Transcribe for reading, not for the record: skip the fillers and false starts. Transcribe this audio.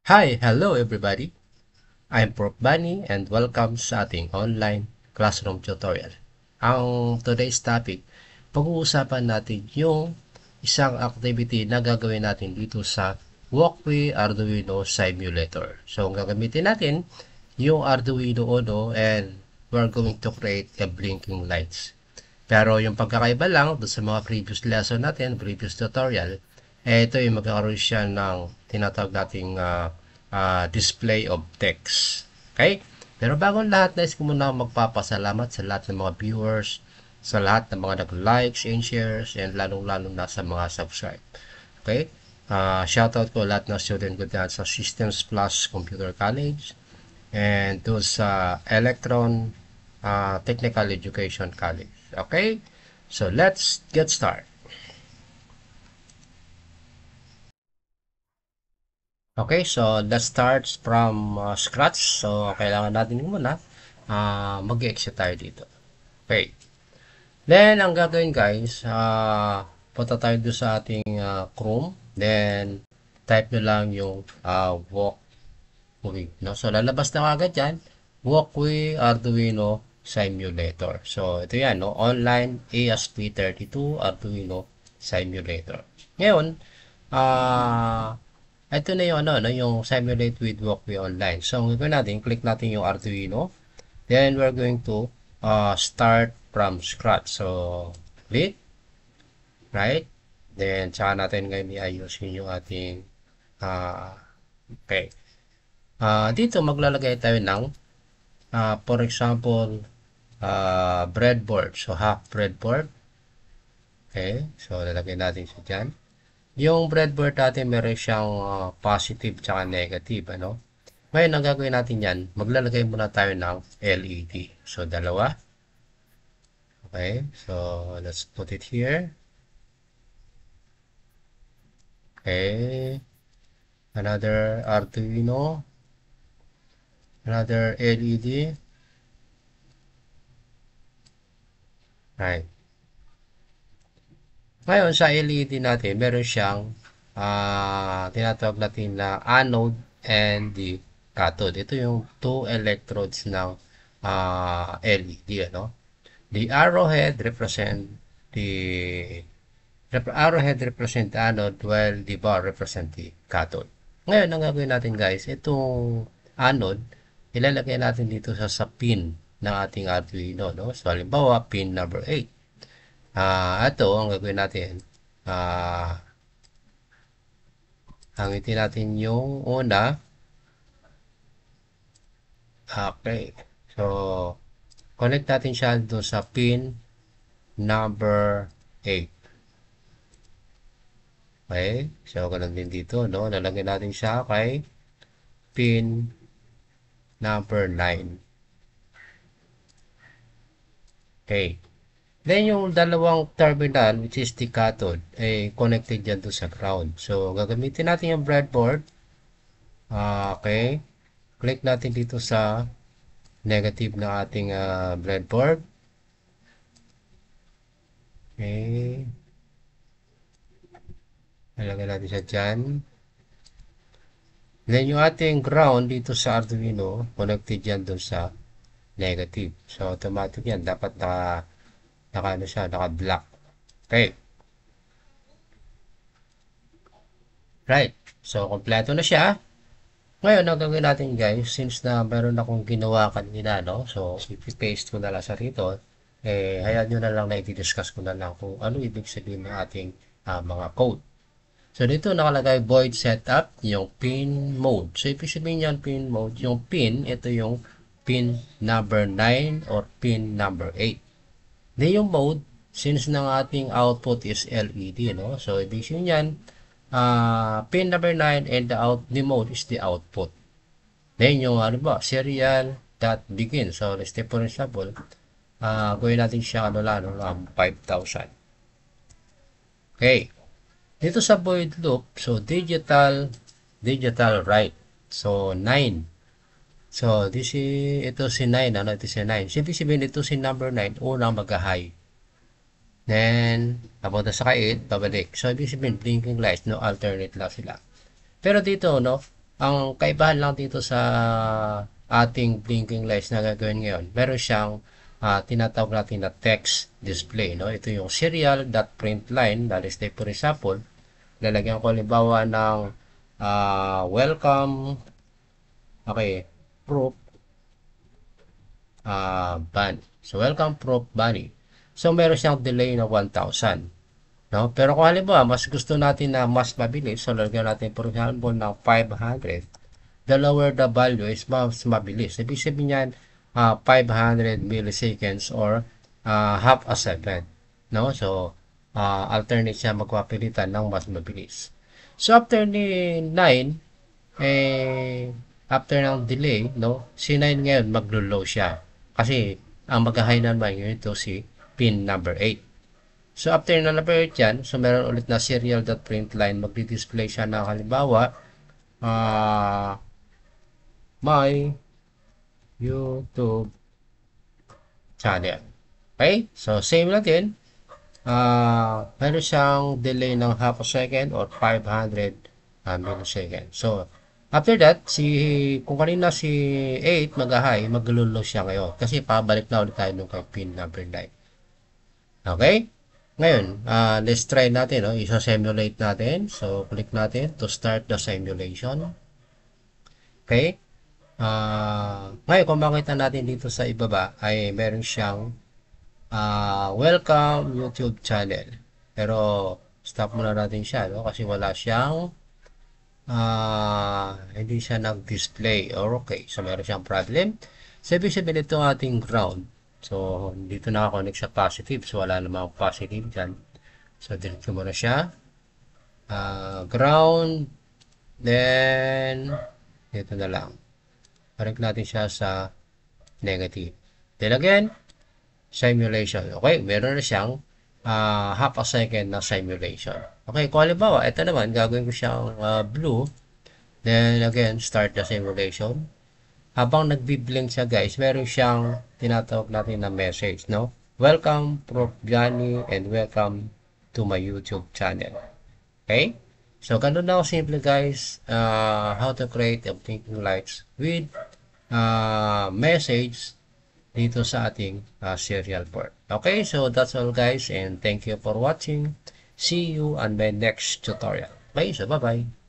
Hi, hello everybody. I'm Prof. Bunny and welcome sa ating online classroom tutorial. Ang today's topic, pag-uusapan natin yung isang activity na gagawin natin dito sa Walkway Arduino Simulator. So, ang gagamitin natin yung Arduino Uno and we're going to create a blinking lights. Pero yung pagkakaiba lang doon sa mga previous lesson natin, previous tutorial, ito yung magkakaroon siya ng tinatawag nating display of text. Okay? Pero bago lahat, nais ko muna magpapasalamat sa lahat ng mga viewers, sa lahat ng mga nag-likes and shares, and lalong-lalo na sa mga subscribe. Okay? Shoutout ko lahat ng student ko dyan sa Systems Plus Computer College and to sa Electron Technical Education College. Okay? So, let's get started. Okay, so let's start from scratch. So, kailangan natin muna mag-exit tayo dito. Okay. Then, ang gagawin guys, punta tayo doon sa ating Chrome. Then, type nyo lang yung Walkway. No? So, lalabas na agad yan. Walkway Arduino Simulator. So, ito yan, no? Online ASP32 Arduino Simulator. Ngayon, ito na yung yung simulate with Walkway Online. So, ang gagawin natin, click natin yung Arduino. Then, we're going to start from scratch. So, click. Right? Then, tsaka natin ngayon i-ayusin yung ating okay. Dito, maglalagay tayo ng for example, breadboard. So, half breadboard. Okay. So, lalagay natin siya dyan. Yung breadboard natin, meron siyang positive tsaka negative, ano? Ngayon, ang gagawin natin yan, maglalagay muna tayo ng LED. So, dalawa. Okay, so, let's put it here. Okay. Another Arduino. Another LED. Right. Ngayon, sa LED natin, meron siyang tinatawag natin na anode and the cathode. Ito yung two electrodes ng LED. Ano? The arrowhead represent the anode while the bar represent the cathode. Ngayon, ang gagawin natin guys, itong anode, ilalagay natin dito sa pin ng ating Arduino. No? So, halimbawa, pin number 8. Ito, ang gagawin natin, hangitin natin yung una. Okay. So, connect natin siya doon sa pin number 8. Okay. So, ganun din dito, no? Lalagyan natin siya kay pin number 9. Okay. Then, yung dalawang terminal, which is the cathode, ay connected yan doon sa ground. So, gagamitin natin yung breadboard. Okay. Click natin dito sa negative na ating breadboard. Okay. Nalagay natin siya dyan. Then, yung ating ground dito sa Arduino, connected yan doon sa negative. So, automatic yan. Dapat naka-black. Okay. Right. So, kompleto na siya. Ngayon, ang gagawin natin guys, since na meron akong ginawa kanina, no? So, i-paste ko na lang sa rito. Hayaan nyo na lang na i-discuss ko na lang kung ano ibig sabihin ng ating mga code. So, dito nakalagay void setup, yung pin mode. So, ibig sabihin yan pin mode. Yung pin, ito yung pin number 9 or pin number 8. Then yung mode, since ng ating output is LED, no? So, ibig sabihin yan, pin number 9 and the mode is the output. Then yung serial dot begin. So, let's take for example, gawin natin siya 5,000. Okay. Dito sa void loop, so digital write. So, 9. So, ito si 9, ito si 9. So, ibig sabihin ito si number 9, unang mag-high. Then, papunta sa 8, babalik. So, ibig sabihin, blinking lights, no, alternate lang sila. Pero dito, no, Ang kaibahan lang dito sa ating blinking lights na gagawin ngayon, meron siyang tinatawag natin na text display. No? Ito yung serial.println. That is, for example, lalagyan ko halimbawa ng welcome, okay, proof, ban. So, welcome proof bunny. So, meron siyang delay na 1,000. No? Pero kung halimbawa, mas gusto natin na mas mabilis, so lagyan natin for example ng 500, the lower the value is mas mabilis. Ibig sabihin yan, 500 milliseconds or half a second. No? So, alternate siya magpapilitan ng mas mabilis. So, after ni 9, after ng delay, no, si 9 ngayon maglo-low siya. Kasi, ang mag-high naman ngayon ito si pin number 8. So, after na number 8 yan, so meron ulit na serial.println, magdi-display siya na halimbawa, my YouTube channel. Okay? So, same lang din. Meron siyang delay ng half a second or 500 milliseconds. So, after that, kung kanina si 8 mag-high, maglulo siya ngayon. Kasi pabalik na ulit tayo nung kay pin number 9. Okay? Ngayon, let's try natin. No? Isa-simulate natin. So, click natin to start the simulation. Okay? Ngayon, kung makita natin dito sa ibaba, ay meron siyang welcome YouTube channel. Pero, stop muna natin siya. No? Kasi wala siyang hindi siya nag-display. Or okay. So, meron siyang problem. So, ibig sabihin ito ating ground. So, dito nakakonect sa positive. So, wala namang positive dyan. So, delete ko muna siya. Ground. Then, dito na lang. Connect natin siya sa negative. Then again, simulation. Okay, meron na siyang half a second na simulation. Okay, kung halimbawa, ito naman, gagawin ko siyang blue. Then again, start the simulation. Habang nagbi-blink siya guys, meron siyang tinatawag natin na message, no? Welcome Prof. Johnny and welcome to my YouTube channel. Okay? So, ganun na simple guys, how to create a blinking lights with message dito sa ating serial port. Okay? So, that's all guys and thank you for watching. See you on my next tutorial. Okay? So, bye-bye.